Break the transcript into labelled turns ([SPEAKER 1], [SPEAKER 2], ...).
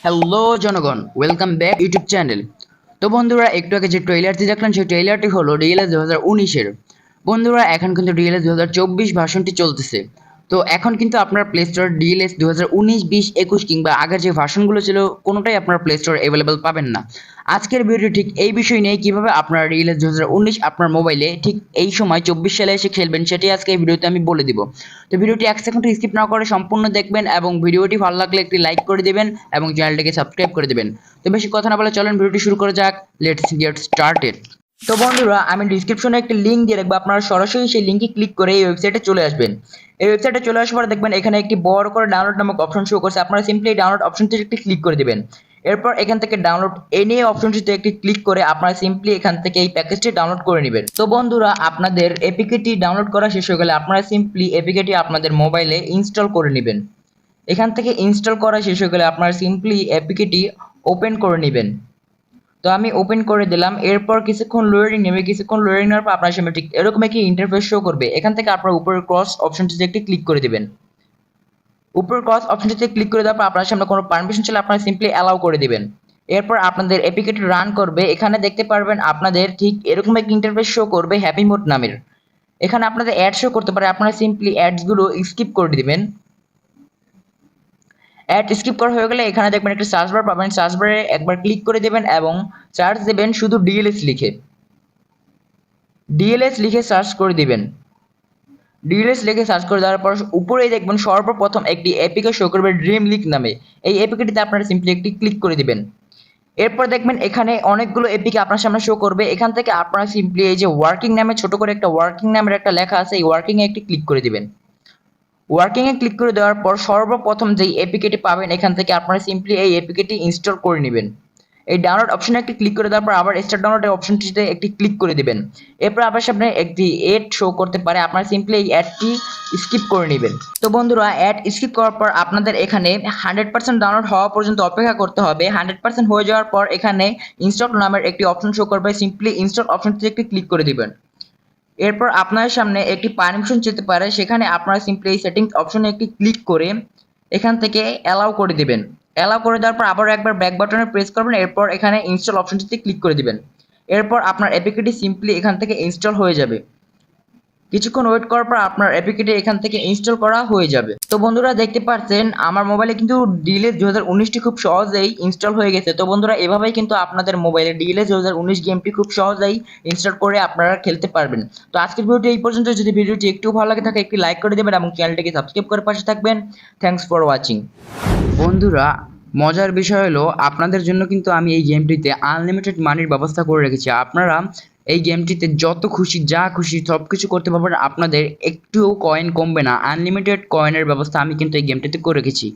[SPEAKER 1] Hello জনগণ, welcome back YouTube channel. তো বন্ধুরা, একটু আগে যে ট্রেইলারটি দেখলেন সেই ট্রেইলারটি হলো ডিএলএস 2019-এর। বন্ধুরা, এখন কিন্তু ডিএলএস 2024 ভার্সনটি চলতেছে। তো এখন কিন্তু আপনার প্লে স্টোর ডিএলএস 2019, 20, 21 কিংবা আগের যে ভার্সনগুলো ছিল কোনোটাই আপনার প্লে স্টোর অ্যাভেলেবল পাবেন না। আজকের ভিডিও ঠিক এই বিষয় নিয়ে কিভাবে আপনার ডিএলএস 2019 আপনার মোবাইলে ঠিক এই সময় 24 সালে এসে খেলবেন সেটি আজকে এই ভিডিওতে আমি বলে দিব। তো ভিডিওটি 1 সেকেন্ড স্কিপ না করে সম্পূর্ণ দেখবেন এবং ভিডিওটি ভালো লাগলে একটি লাইক করে দিবেন এবং চ্যানেলটিকে সাবস্ক্রাইব করে দিবেন। তো বেশি কথা না বলে চলেন ভিডিওটি শুরু করা যাক। Let's get started. তো বন্ধুরা, আমি ডিসক্রিপশনে একটি লিঙ্ক দিয়ে রাখবো, আপনারা সরাসরি সেই লিঙ্কে ক্লিক করে এই ওয়েবসাইটে চলে আসবেন। এই ওয়েবসাইটে চলে আসার পর দেখবেন এখানে একটি বড় করে ডাউনলোড নামক অপশন শো করছে, আপনারা সিম্পলি এই ডাউনলোড অপশনটিতে একটি ক্লিক করে দিবেন। এরপর এখান থেকে ডাউনলোড এনি অপশনটিতে একটি ক্লিক করে আপনারা সিম্পলি এখান থেকে এই প্যাকেজটি ডাউনলোড করে নেবেন। তো বন্ধুরা, আপনাদের এপিকেটি ডাউনলোড করা শেষ হয়ে গেলে আপনারা সিম্পলি এপিকেটি আপনাদের মোবাইলে ইনস্টল করে নেবেন। এখান থেকে ইনস্টল করা শেষ হয়ে গেলে আপনারা সিম্পলি এপিকেটি ওপেন করে নেবেন। তো আমি ওপেন করে দিলাম। এরপর কিছুক্ষণ লোডিং নেবে, কিছুক্ষণ লোডিং নেওয়ার পর আপনার সামনে ঠিক এরকম একটি ইন্টারফেস শো করবে। এখান থেকে আপনার উপরের ক্রস অপশনটিতে একটি ক্লিক করে দিবেন। উপরের ক্রস অপশনটিতে ক্লিক করে দেওয়ার পর আপনার সামনে কোনো পারমিশন চাইলে আপনারা সিম্পলি অ্যালাউ করে দিবেন। এরপর আপনাদের এপিকেটি রান করবে। এখানে দেখতে পারবেন আপনাদের ঠিক এরকম একটি ইন্টারফেস শো করবে হ্যাপি মোড নামের। এখানে আপনাদের অ্যাড শো করতে পারে, আপনারা সিম্পলি অ্যাডসগুলো স্কিপ করে দিবেন। অ্যাড স্কিপ করা হয়ে গেলে এখানে দেখবেন একটা সার্চ বার পাবেন, সার্চ বারে একবার ক্লিক করে দেবেন এবং সার্চ দেবেন শুধু ডিএলএস লিখে। ডিএলএস লিখে সার্চ করে দিবেন। ডিএলএস লিখে সার্চ করে দেওয়ার পর উপরেই দেখবেন সর্বপ্রথম একটি এপিকে শো করবে ড্রিম লিক নামে। এই এপিকেটিতে আপনারা সিম্পলি একটি ক্লিক করে দিবেন। এরপর দেখবেন এখানে অনেকগুলো এপিকে আপনার সামনে শো করবে। এখান থেকে আপনারা সিম্পলি এই যে ওয়ার্কিং নামে ছোট করে একটা ওয়ার্কিং নামের একটা লেখা আছে, এই ওয়ার্কিং এ একটি ক্লিক করে দিবেন। ওয়ার্কিং এ ক্লিক করে দেওয়ার পর সর্বপ্রথম যেই এপিকেটি পাবেন এখান থেকে আপনারা সিম্পলি এই এপিকেটি ইনস্টল করে নেবেন। এই ডাউনলোড অপশনে একটি ক্লিক করে দেওয়ার পর আবার স্টার্ট ডাউনলোড অপশনটিতে একটি ক্লিক করে দিবেন। এরপর আপনার সামনে একটি অ্যাড শো করতে পারে, আপনারা সিম্পলি এই অ্যাডটি স্কিপ করে নেবেন। তো বন্ধুরা, অ্যাড স্কিপ করার পর আপনাদের এখানে 100% ডাউনলোড হওয়া পর্যন্ত অপেক্ষা করতে হবে। 100% হয়ে যাওয়ার পর এখানে ইনস্টল নামের একটি অপশন শো করবে, সিম্পলি ইনস্টল অপশনটিতে একটি ক্লিক করে দিবেন। এরপর আপনার সামনে একটি পারমিশন যেতে পারে, সেখানে আপনারা সিম্পলি এই সেটিংস অপশনে একটি ক্লিক করে এখান থেকে অ্যালাউ করে দিবেন। অ্যালাউ করে দেওয়ার পর আবার একবার ব্যাক বাটনে প্রেস করবেন। এরপর এখানে ইনস্টল অপশনটিতে ক্লিক করে দিবেন। এরপর আপনার এপিকেটি সিম্পলি এখান থেকে ইনস্টল হয়ে যাবে। কিছুক্ষণ ওয়েট করার পর আপনার এপিকেটি এখান থেকে ইনস্টল করা হয়ে যাবে। তো বন্ধুরা, দেখতে পাচ্ছেন আমার মোবাইলে কিন্তু ডিএলএস 2019টি খুব সহজেই ইনস্টল হয়ে গেছে। তো বন্ধুরা, এভাবেই কিন্তু আপনাদের মোবাইলে ডিএলএস 2019 গেমটি খুব সহজেই ইনস্টল করে আপনারা খেলতে পারবেন। তো আজকের ভিডিওটি এই পর্যন্ত। যদি ভিডিওটি একটু ভালো লাগে থাকে একটি লাইক করে দেবেন এবং চ্যানেলটিকে সাবস্ক্রাইব করে পাশে থাকবেন। Thanks for watching. বন্ধুরা, মজার বিষয় হলো আপনাদের জন্য কিন্তু আমি এই গেমটিতে আনলিমিটেড মানির ব্যবস্থা করে রেখেছি। আপনারা এই গেমটিতে যত খুশি যা খুশি সব কিছু করতে পারবেন, আপনাদের একটুও কয়েন কমবে না। আনলিমিটেড কয়েনের ব্যবস্থা আমি কিন্তু এই গেমটিতে করে রেখেছি।